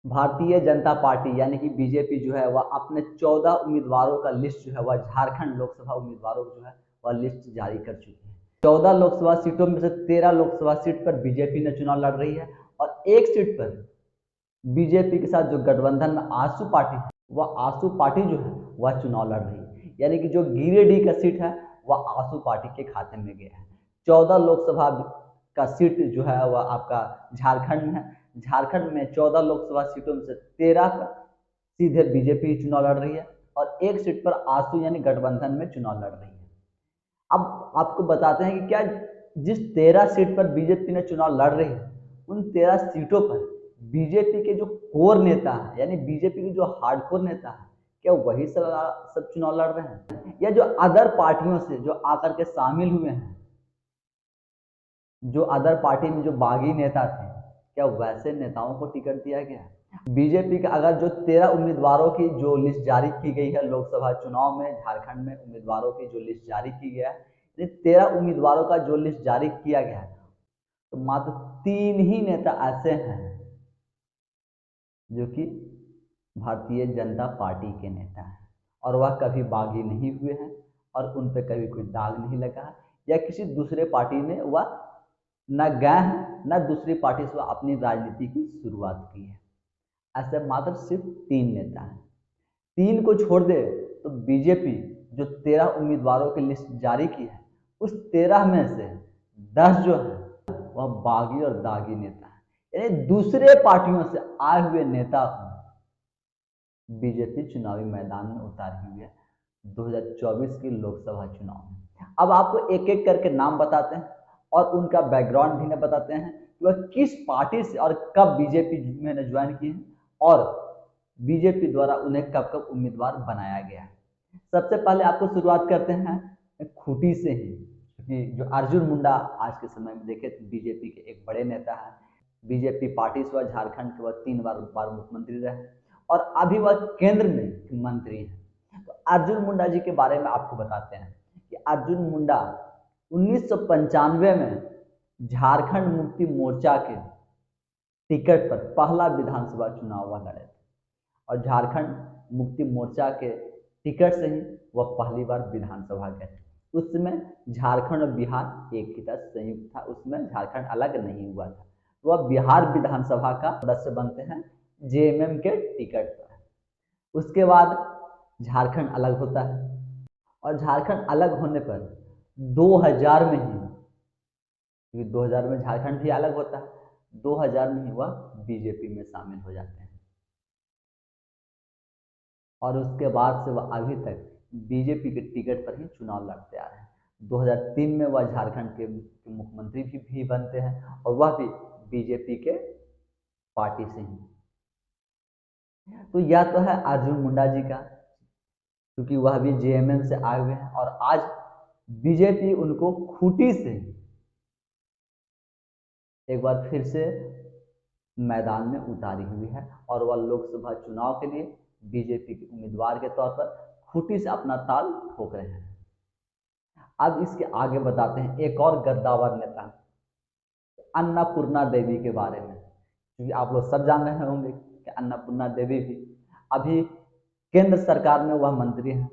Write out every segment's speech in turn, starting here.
Bharatiya Janata party यानी कि BJP जो है वह अपने 14 उम्मीदवारों का लिस्ट जो है वह झारखंड लोकसभा उम्मीदवारों को जो है वह लिस्ट जारी कर चुकी है। 14 लोकसभा सीटों में से 13 लोकसभा सीट पर बीजेपी ने चुनाव लड़ रही है और एक सीट पर बीजेपी के साथ जो गठबंधन में आसू पार्टी है वह आसू पार्टी जो है वह चुनाव लड़ रही है, यानी कि जो गिरिडीह का सीट है वह आसू पार्टी के खाते में गया है। 14 लोकसभा का सीट जो है वह आपका झारखंड में है। झारखंड में 14 लोकसभा सीटों में से 13 पर सीधे बीजेपी चुनाव लड़ रही है और एक सीट पर आसू यानी गठबंधन में चुनाव लड़ रही है। अब आपको बताते हैं कि क्या जिस 13 सीट पर बीजेपी ने चुनाव लड़ रही है उन 13 सीटों पर बीजेपी के जो कोर नेता है यानी बीजेपी के जो हार्डकोर नेता है क्या वही सब चुनाव लड़ रहे हैं, या जो अदर पार्टियों से जो आकर के शामिल हुए हैं, जो अदर पार्टी में जो बागी नेता थे, क्या वैसे नेताओं को टिकट दिया गया? बीजेपी का अगर जो 13 उम्मीदवारों की जो लिस्ट जारी की गई है लोकसभा चुनाव में, झारखंड में उम्मीदवारों की जो लिस्ट जारी की गया है, 13 उम्मीदवारों का जो लिस्ट जारी किया गया है तो मात्र 3 ही नेता ऐसे हैं जो कि भारतीय जनता पार्टी के नेता हैं और वह कभी बागी नहीं हुए हैं और उन पर कभी कोई दाग नहीं लगा है या किसी दूसरे पार्टी में वह न गए हैं न दूसरी पार्टी से वह अपनी राजनीति की शुरुआत की है। ऐसे मात्र सिर्फ 3 नेता हैं। 3 को छोड़ दे तो बीजेपी जो 13 उम्मीदवारों की लिस्ट जारी की है उस 13 में से 10 जो है वह बागी और दागी नेता है, यानी दूसरे पार्टियों से आए हुए नेता को बीजेपी चुनावी मैदान में उतारी हुई है 2024 के लोकसभा चुनाव में। अब आपको एक एक करके नाम बताते हैं और उनका बैकग्राउंड भी बताते हैं कि वह किस पार्टी से और कब बीजेपी में ज्वाइन किए हैं और बीजेपी द्वारा उन्हें कब कब उम्मीदवार बनाया गया है। सबसे पहले आपको शुरुआत करते हैं खूंटी से ही, क्योंकि जो अर्जुन मुंडा आज के समय में देखें तो बीजेपी के एक बड़े नेता हैं। बीजेपी पार्टी से वह झारखंड के वह 3 बार मुख्यमंत्री रहे और अभी वह केंद्र में मंत्री हैं। तो अर्जुन मुंडा जी के बारे में आपको बताते हैं कि अर्जुन मुंडा 1995 में झारखंड मुक्ति मोर्चा के टिकट पर पहला विधानसभा चुनाव वह लड़े थे और झारखंड मुक्ति मोर्चा के टिकट से ही वह पहली बार विधानसभा गए थे। उस समय झारखंड और बिहार एक ही था, संयुक्त था, उसमें झारखंड अलग नहीं हुआ था। तो वह बिहार विधानसभा का सदस्य बनते हैं जेएमएम के टिकट पर। उसके बाद झारखंड अलग होता है और झारखंड अलग होने पर 2000 में ही, क्योंकि 2000 में झारखंड भी अलग होता है, 2000 में ही वह बीजेपी में शामिल हो जाते हैं और उसके बाद से वह अभी तक बीजेपी के टिकट पर ही चुनाव लड़ते आ रहे हैं। 2003 में वह झारखंड के मुख्यमंत्री भी बनते हैं और वह भी बीजेपी के पार्टी से ही। तो यह तो है अर्जुन मुंडा जी का, क्योंकि वह भी जेएमएम से आए हुए हैं और आज बीजेपी उनको खूंटी से एक बार फिर से मैदान में उतारी हुई है और वह लोकसभा चुनाव के लिए बीजेपी के उम्मीदवार के तौर पर खूंटी से अपना ताल ठोक रहे हैं। अब इसके आगे बताते हैं एक और गद्दावर नेता अन्नपूर्णा देवी के बारे में, क्योंकि आप लोग सब जान रहे होंगे कि अन्नपूर्णा देवी भी अभी केंद्र सरकार में वह मंत्री हैं।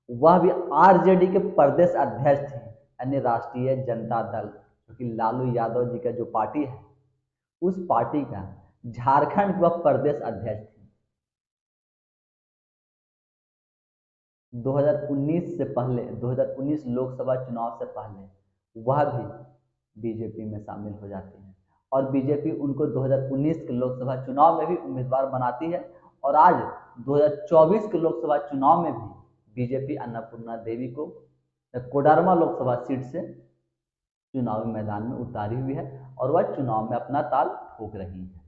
वह भी आरजेडी के प्रदेश अध्यक्ष थे, यानी राष्ट्रीय जनता दल, क्योंकि लालू यादव जी का जो पार्टी है उस पार्टी का झारखंड वह प्रदेश अध्यक्ष थे। 2019 से पहले, 2019 लोकसभा चुनाव से पहले वह भी बीजेपी में शामिल हो जाती है और बीजेपी उनको 2019 के लोकसभा चुनाव में भी उम्मीदवार बनाती है और आज 2024 के लोकसभा चुनाव में भी बीजेपी अन्नपूर्णा देवी को कोडरमा लोकसभा सीट से चुनावी मैदान में उतारी हुई है और वह चुनाव में अपना ताल ठोक रही है।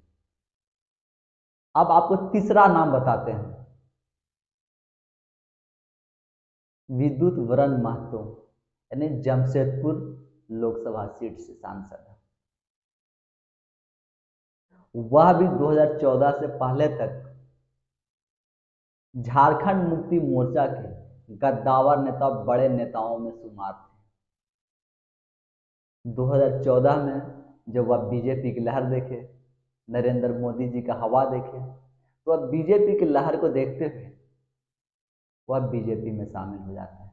अब आपको तीसरा नाम बताते हैं, विद्युत वरण महतो, यानी जमशेदपुर लोकसभा सीट से सांसद है। वह भी 2014 से पहले तक झारखंड मुक्ति मोर्चा के गद्दावर नेता, बड़े नेताओं में शुमार थे। 2014 में जब वह बीजेपी की लहर देखे नरेंद्र मोदी जी का हवा देखे, तो अब बीजेपी की लहर को देखते हुए वह बीजेपी में शामिल हो जाते हैं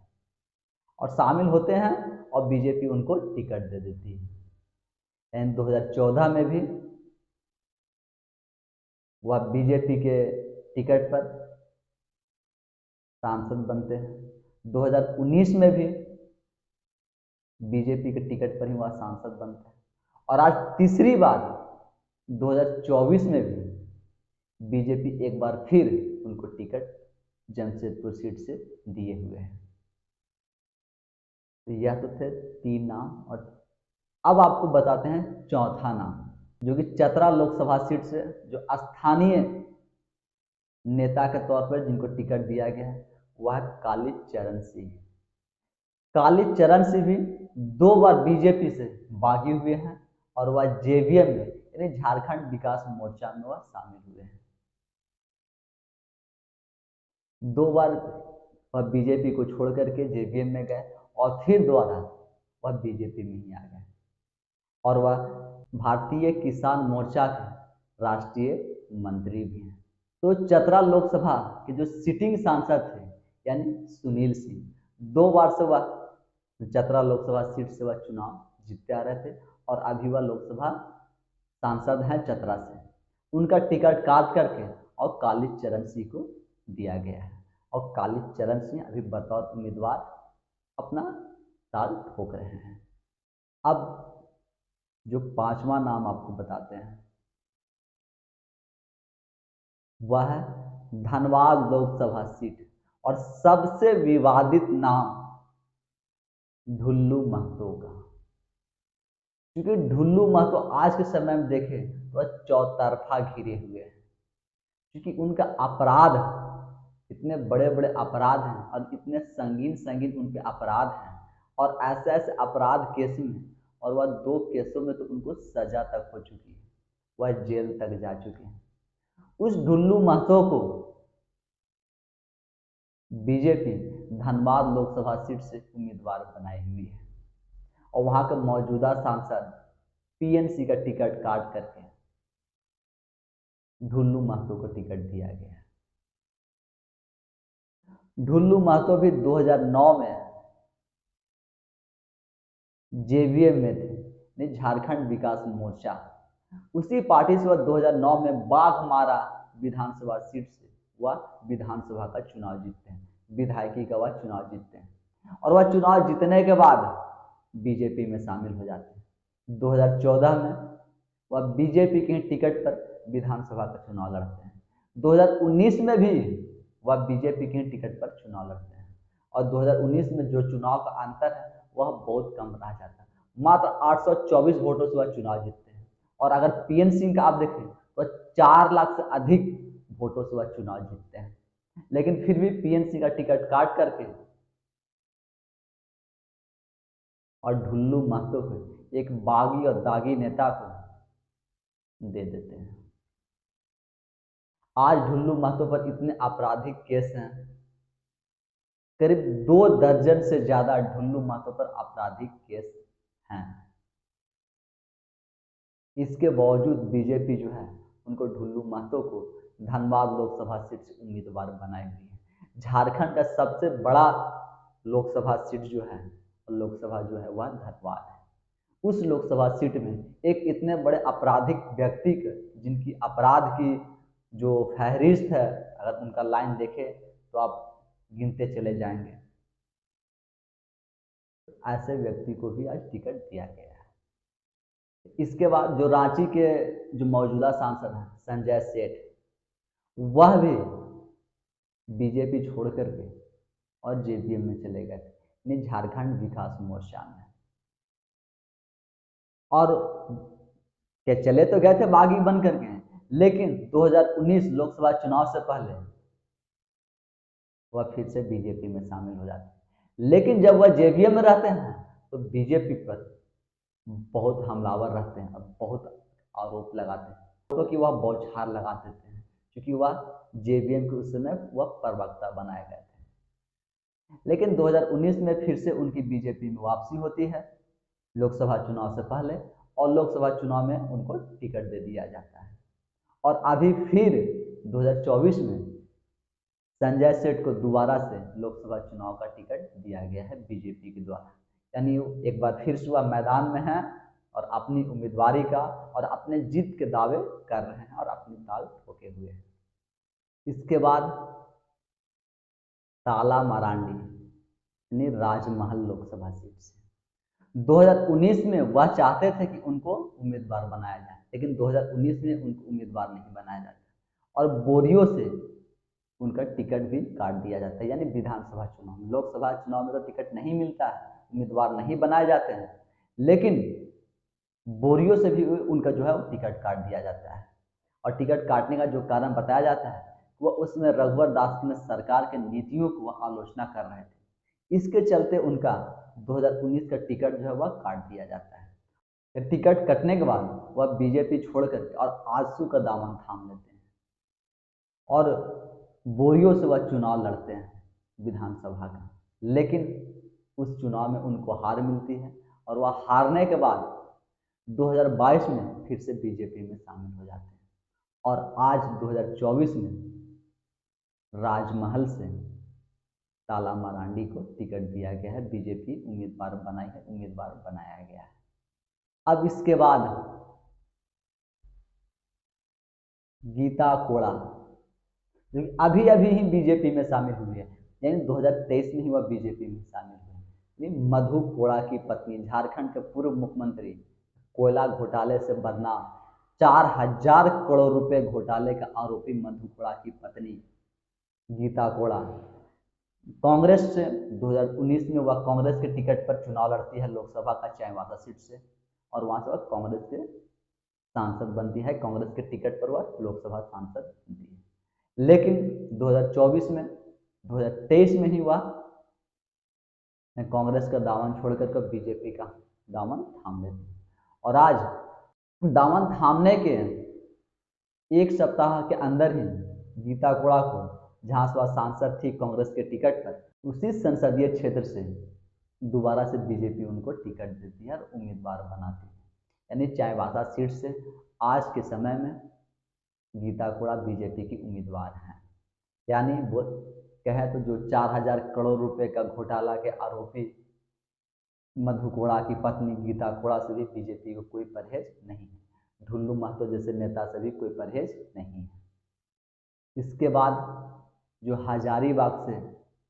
और शामिल होते हैं और बीजेपी उनको टिकट दे देती है। एंड 2014 में भी वह बीजेपी के टिकट पर सांसद बनते हैं। 2019 में भी बीजेपी के टिकट पर ही वह सांसद बनते हैं और आज तीसरी बार 2024 में भी बीजेपी एक बार फिर उनको टिकट जमशेदपुर सीट से दिए हुए हैं। तो यह तो थे 3 नाम, और अब आपको बताते हैं चौथा नाम, जो कि चतरा लोकसभा सीट से जो स्थानीय नेता के तौर पर जिनको टिकट दिया गया है वह कालीचरण सिंह। कालीचरण सिंह भी 2 बार बीजेपी से बागी हुए हैं और वह जेवीएम में यानी झारखंड विकास मोर्चा में वह शामिल हुए हैं। 2 बार वह बीजेपी को छोड़ करके जेवीएम में गए और फिर दोबारा वह बीजेपी में ही आ गए और वह भारतीय किसान मोर्चा के राष्ट्रीय मंत्री भी हैं। तो चतरा लोकसभा के जो सिटिंग सांसद थे यानी सुनील सिंह, 2 बार से वह चतरा लोकसभा सीट से वह चुनाव जीतते आ रहे थे और अभी वह लोकसभा सांसद हैं चतरा से। उनका टिकट काट करके और कालीचरण सिंह को दिया गया है और कालीचरण सिंह अभी बतौर उम्मीदवार अपना ताल ठोक रहे हैं। अब जो 5वां नाम आपको बताते हैं वह है धनबाद लोकसभा सीट और सबसे विवादित नाम ढुल्लू महतो का, क्योंकि ढुल्लू महतो आज के समय में देखें तो वह चौतरफा घिरे हुए हैं, क्योंकि उनका अपराध इतने बड़े बड़े अपराध हैं और इतने संगीन संगीन उनके अपराध हैं और ऐसे ऐसे अपराध केस में, और वह 2 केसों में तो उनको सजा तक हो चुकी है, वह जेल तक जा चुके हैं। उस ढुल्लू महतो को बीजेपी धनबाद लोकसभा सीट से उम्मीदवार बनाई हुई है और वहां के मौजूदा सांसद पीएनसी का टिकट काट करके ढुल्लू महतो को टिकट दिया गया है। ढुल्लू महतो भी 2009 में जेवीएम में थे, झारखंड विकास मोर्चा, उसी पार्टी से वह 2009 में बाघमारा विधानसभा सीट से वह विधानसभा का चुनाव जीतते हैं, विधायकी का वह चुनाव जीतते हैं और वह चुनाव जीतने के बाद बीजेपी में शामिल हो जाते हैं। 2014 में वह बीजेपी के टिकट पर विधानसभा का चुनाव लड़ते हैं। 2019 में भी वह बीजेपी के टिकट पर चुनाव लड़ते हैं और 2019 में जो चुनाव का अंतर है वह बहुत कम रह जाता है, मात्र 824 वोटों से वह चुनाव जीतते हैं और अगर पीएन सिंह का आप देखें तो 4 लाख से अधिक वोटों से वह चुनाव जीतते हैं, लेकिन फिर भी पीएन सिंह का टिकट काट करके और ढुल्लू महतो को एक बागी और दागी नेता को दे देते हैं। आज ढुल्लू महतो पर इतने आपराधिक केस हैं, करीब 2 दर्जन से ज्यादा ढुल्लू महतो पर आपराधिक केस हैं। इसके बावजूद बीजेपी जो है उनको ढुल्लू महतो को धनबाद लोकसभा सीट से उम्मीदवार बनाए हुई है। झारखंड का सबसे बड़ा लोकसभा सीट जो है लोकसभा जो है वह धनबाद है। उस लोकसभा सीट में एक इतने बड़े आपराधिक व्यक्ति के जिनकी अपराध की जो फहरिस्त है, अगर उनका लाइन देखें तो आप गिनते चले जाएंगे, ऐसे व्यक्ति को भी आज टिकट दिया गया है। इसके बाद जो रांची के जो मौजूदा सांसद हैं संजय सेठ, वह भी बीजेपी छोड़ करके और जेवीएम में चले गए थे, झारखंड विकास मोर्चा में, और क्या चले तो गए थे बागी बन करके, लेकिन 2019 लोकसभा चुनाव से पहले वह फिर से बीजेपी में शामिल हो जाते हैं। लेकिन जब वह जेवीएम में रहते हैं तो बीजेपी पर बहुत हमलावर रहते हैं और बहुत आरोप लगाते हैं, क्योंकि वह बौछार लगा देते हैं, क्योंकि वह जेवीएम के उस समय वह प्रवक्ता बनाए गए थे। लेकिन 2019 में फिर से उनकी बीजेपी में वापसी होती है लोकसभा चुनाव से पहले, और लोकसभा चुनाव में उनको टिकट दे दिया जाता है। और अभी फिर 2024 में संजय सेठ को दोबारा से लोकसभा चुनाव का टिकट दिया गया है बीजेपी के द्वारा। यानी एक बार फिर से वह मैदान में है और अपनी उम्मीदवारी का और अपने जीत के दावे कर रहे हैं और अपनी ताल ठोके हुए हैं। इसके बाद ताला मरांडी यानी राजमहल लोकसभा सीट से 2019 में वह चाहते थे कि उनको उम्मीदवार बनाया जाए, लेकिन 2019 में उनको उम्मीदवार नहीं बनाया जाता और बोरियो से उनका टिकट भी काट दिया जाता है। यानी विधानसभा चुनाव, लोकसभा चुनाव में तो टिकट नहीं मिलता है, उम्मीदवार नहीं बनाए जाते हैं, लेकिन बोरियो से भी उनका जो है वो टिकट काट दिया जाता है। और टिकट काटने का जो कारण बताया जाता है वो उसमें रघुवर दास की सरकार के नीतियों को वह आलोचना कर रहे थे, इसके चलते उनका 2019 का टिकट जो है वह काट दिया जाता है। टिकट कटने के बाद वह बीजेपी छोड़कर और आजसू का दामन थाम लेते हैं और बोरियो से वह चुनाव लड़ते हैं विधानसभा का, लेकिन उस चुनाव में उनको हार मिलती है और वह हारने के बाद 2022 में फिर से बीजेपी में शामिल हो जाते हैं और आज 2024 में राजमहल से ताला मरांडी को टिकट दिया गया है, बीजेपी उम्मीदवार बनाया गया है। अब इसके बाद गीता कोड़ा जो अभी अभी ही बीजेपी में शामिल हुई है, यानी 2023 में ही वह बीजेपी में शामिल हुई। मधु कोड़ा की पत्नी, झारखंड के पूर्व मुख्यमंत्री, कोयला घोटाले से बदनाम 4000 करोड़ रुपए घोटाले का आरोपी मधु कोड़ा की पत्नी गीता कोड़ा कांग्रेस से 2019 में वह कांग्रेस के टिकट पर चुनाव लड़ती है लोकसभा का चाईबासा सीट से और वहां से वह कांग्रेस के सांसद बनती है, कांग्रेस के टिकट पर वह लोकसभा सांसद बनती है। लेकिन 2024 में 2023 में ही वह कांग्रेस का दामन छोड़कर बीजेपी का दामन थाम लेती है और आज दामन थामने के एक सप्ताह के अंदर ही गीता कोड़ा को, जहां से वह सांसद थी कांग्रेस के टिकट पर, उसी संसदीय क्षेत्र से दोबारा से बीजेपी उनको टिकट देती है और उम्मीदवार बनाती है। यानी चाईबासा सीट से आज के समय में गीता कोड़ा बीजेपी की उम्मीदवार हैं। यानी वो कहे तो जो 4000 करोड़ रुपए का घोटाला के आरोपी मधु कोड़ा की पत्नी गीता कोड़ा से भी बीजेपी को कोई परहेज नहीं है, ढुल्लू महतो जैसे नेता से भी कोई परहेज नहीं है। इसके बाद जो हजारीबाग से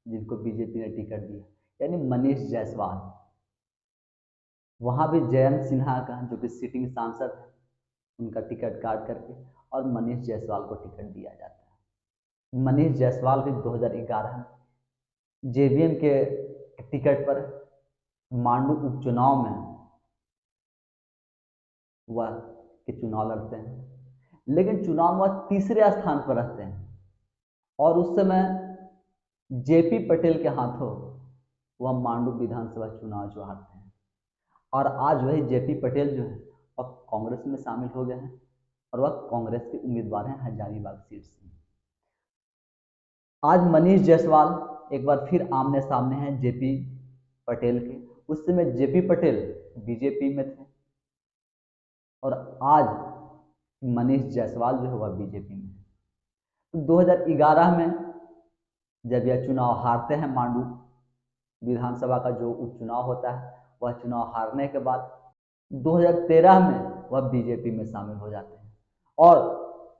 जिनको बीजेपी ने टिकट दिया, यानी मनीष जायसवाल, वहां भी जयंत सिन्हा का जो कि सिटिंग सांसद है, उनका टिकट काट करके और मनीष जायसवाल को टिकट दिया जाता है। मनीष जायसवाल भी 2011 में जेवीएम के टिकट पर मांडू उपचुनाव में वह के चुनाव लड़ते हैं, लेकिन चुनाव में वह तीसरे स्थान पर रहते हैं और उस समय जेपी पटेल के हाथों वह मांडू विधानसभा चुनाव जो हारते हैं और आज वही जेपी पटेल जो है वह कांग्रेस में शामिल हो गए हैं और वह कांग्रेस के उम्मीदवार हैं हजारीबाग सीट से। आज मनीष जायसवाल एक बार फिर आमने सामने हैं जेपी पटेल के। उस समय जेपी पटेल बीजेपी में थे और आज मनीष जायसवाल जो है वह बीजेपी में है। तो 2011 में जब यह चुनाव हारते हैं, मांडू विधानसभा का जो उपचुनाव होता है, वह चुनाव हारने के बाद 2013 में वह बीजेपी में शामिल हो जाते हैं और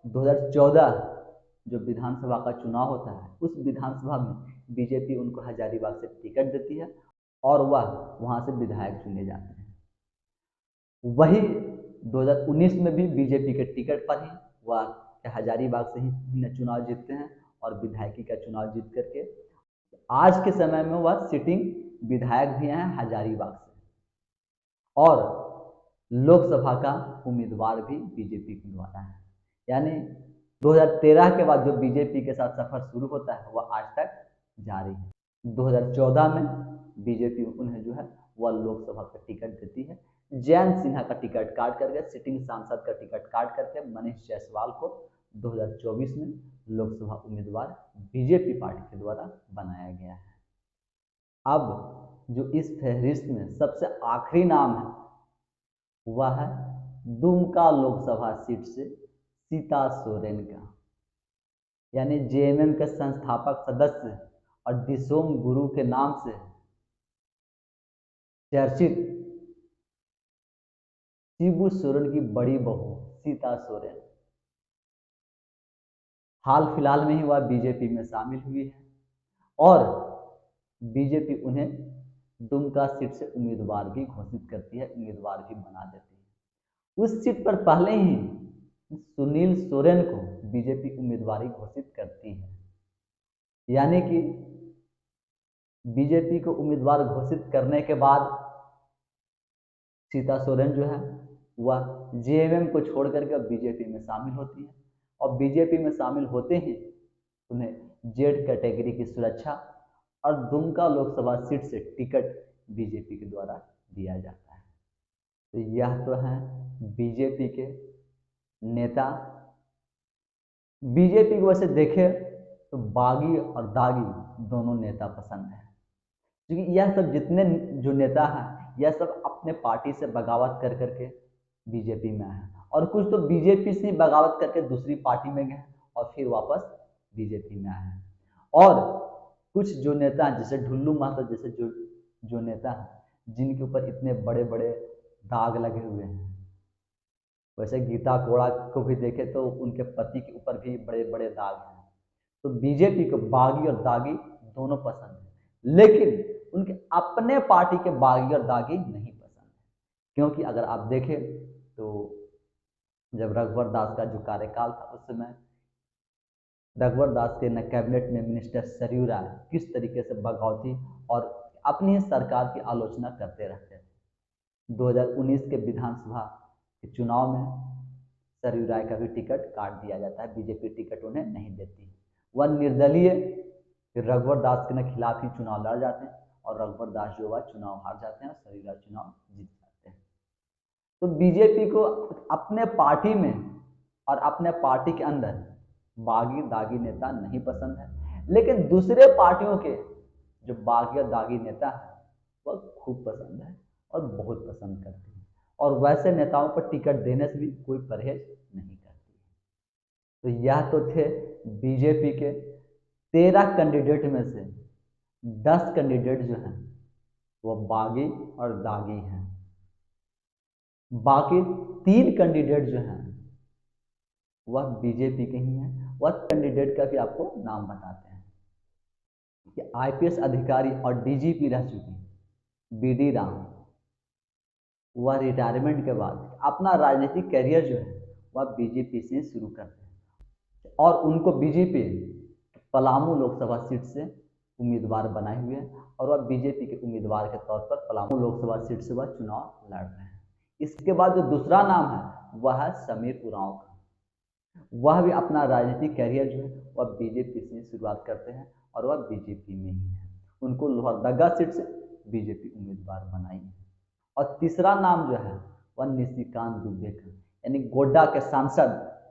2014 जो विधानसभा का चुनाव होता है, उस विधानसभा में बीजेपी उनको हजारीबाग से टिकट देती है और वह वहां से विधायक चुने जाते हैं। वही 2019 में भी बीजेपी के टिकट पर ही वह हजारीबाग से ही चुनाव जीतते हैं और विधायकी का चुनाव जीत करके आज के समय में वह सिटिंग विधायक भी हैं हजारीबाग से और लोकसभा का उम्मीदवार भी बीजेपी के द्वारा है। यानी 2013 के बाद जो बीजेपी के साथ सफर शुरू होता है वह आज तक जारी है। 2014 में बीजेपी उन्हें जो है वह लोकसभा का टिकट देती है, जयंत सिन्हा का टिकट काट करके, सिटिंग सांसद का टिकट काट करके मनीष जायसवाल को 2024 में लोकसभा उम्मीदवार बीजेपी पार्टी के द्वारा बनाया गया है। अब जो इस फहरिस्त में सबसे आखिरी नाम है वह है दुमका लोकसभा सीट से सीता सोरेन का, यानी जेएमएम के संस्थापक सदस्य और दिसोम गुरु के नाम से चर्चित शिबू सोरेन की बड़ी बहू सीता सोरेन हाल फिलहाल में ही वह बीजेपी में शामिल हुई है और बीजेपी उन्हें दुमका सीट से उम्मीदवार भी घोषित करती है, उम्मीदवार भी बना देती है। उस सीट पर पहले ही सुनील सोरेन को बीजेपी उम्मीदवारी घोषित करती है, यानी कि बीजेपी को उम्मीदवार घोषित करने के बाद सीता सोरेन जो है वह जेएमएम को छोड़ करके बीजेपी में शामिल होती है और बीजेपी में शामिल होते ही उन्हें जेड कैटेगरी की सुरक्षा और दुमका लोकसभा सीट से टिकट बीजेपी के द्वारा दिया जाता है। तो यह तो है बीजेपी के नेता। बीजेपी को वैसे देखें तो बागी और दागी दोनों नेता पसंद है, क्योंकि यह सब जितने जो नेता हैं यह सब अपने पार्टी से बगावत कर करके बीजेपी में आए और कुछ तो बीजेपी से बगावत करके दूसरी पार्टी में गए और फिर वापस बीजेपी में आए हैं। और कुछ जो नेता हैं जैसे ढुल्लू महतो जैसे जो नेता हैं जिनके ऊपर इतने बड़े बड़े दाग लगे हुए हैं, वैसे गीता कोड़ा को भी देखें तो उनके पति के ऊपर भी बड़े बड़े दाग हैं। तो बीजेपी को बागी और दागी दोनों पसंद है, लेकिन उनके अपने पार्टी के बागी और दागी नहीं पसंद है। क्योंकि अगर आप देखें तो जब रघुवर दास का जो कार्यकाल था उस समय रघुवर दास के न कैबिनेट में मिनिस्टर सरयू राय किस तरीके से बगावती और अपनी सरकार की आलोचना करते रहते थे। 2019 के विधानसभा के चुनाव में सरयू राय का भी टिकट काट दिया जाता है, बीजेपी टिकट उन्हें नहीं देती। वह निर्दलीय रघुवर दास के खिलाफ ही चुनाव लड़ जाते हैं और रघुवर दास जो है चुनाव हार जाते हैं और सरयू राय चुनाव जीत जाते हैं। तो बीजेपी को अपने पार्टी में और अपने पार्टी के अंदर बागी दागी नेता नहीं पसंद है, लेकिन दूसरे पार्टियों के जो बागी और दागी नेता है वह खूब पसंद है और बहुत पसंद करते हैं और वैसे नेताओं पर टिकट देने से भी कोई परहेज नहीं करती है। तो यह तो थे बीजेपी के 13 कैंडिडेट में से 10 कैंडिडेट जो हैं वह बागी और दागी हैं। बाकी 3 कैंडिडेट जो हैं वह बीजेपी के ही हैं। वह कैंडिडेट का भी आपको नाम बताते हैं कि आईपीएस अधिकारी और डीजीपी रह चुकी बीडी राम, वह रिटायरमेंट के बाद अपना राजनीतिक करियर जो है वह बीजेपी से शुरू करते हैं और उनको बीजेपी पलामू लोकसभा सीट से उम्मीदवार बनाए हुए हैं और वह बीजेपी के उम्मीदवार के तौर पर पलामू लोकसभा सीट से वह चुनाव लड़ रहे हैं। इसके बाद जो दूसरा नाम है वह है समीर उरांव का। वह भी अपना राजनीतिक कैरियर जो है वह बीजेपी से शुरुआत करते हैं और वह बीजेपी में ही है। उनको लोहरदगा सीट से बीजेपी उम्मीदवार बनाई है। और तीसरा नाम जो है वह निशिकांत दुबे का, यानी गोड्डा के सांसद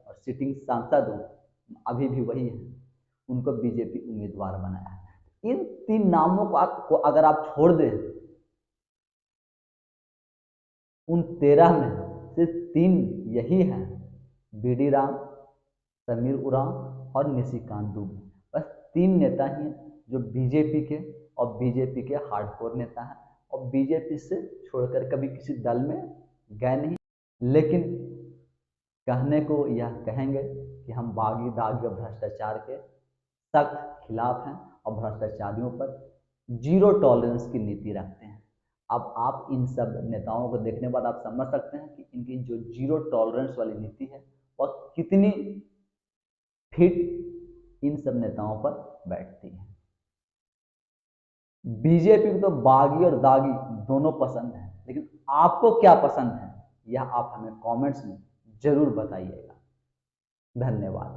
और सिटिंग सांसद अभी भी वही है, उनको बीजेपी उम्मीदवार बनाया है। इन 3 नामों को अगर आप छोड़ दें, उन 13 में सिर्फ 3 यही हैं, बीडी राम, समीर उरांव और निशिकांत दुबे। बस 3 नेता ही हैं जो बीजेपी के और बीजेपी के हार्डकोर नेता हैं और बीजेपी से छोड़कर कभी किसी दल में गए नहीं, लेकिन कहने को यह कहेंगे कि हम बागी दागी और भ्रष्टाचार के सख्त खिलाफ हैं और भ्रष्टाचारियों पर 0 टॉलरेंस की नीति रखते हैं। अब आप इन सब नेताओं को देखने के बाद आप समझ सकते हैं कि इनकी जो 0 टॉलरेंस वाली नीति है वह कितनी फिट इन सब नेताओं पर बैठती है। बीजेपी को तो बागी और दागी दोनों पसंद है, लेकिन आपको क्या पसंद है यह आप हमें कमेंट्स में जरूर बताइएगा। धन्यवाद।